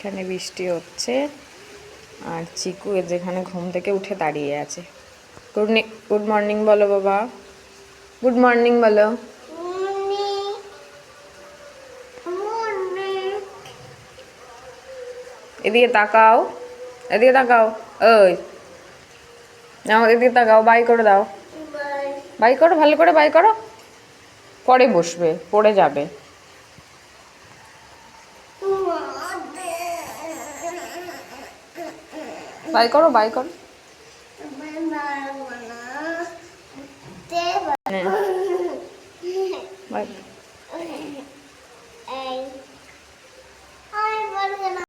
এখানে বৃষ্টি হচ্ছে আর চিকু যেখানে ঘুম থেকে উঠে দাঁড়িয়ে আছে। গুড মর্নিং বলো বাবা, গুড মর্নিং বলো। এদিকে তাকাও, এদিকে তাকাও, ওই নাও এদিকে তাকাও, বাই করে দাও, বাই করো, ভালো করে বাই করো, পরে বসবে, পড়ে যাবে। বাই করো, বাই করো। বাই।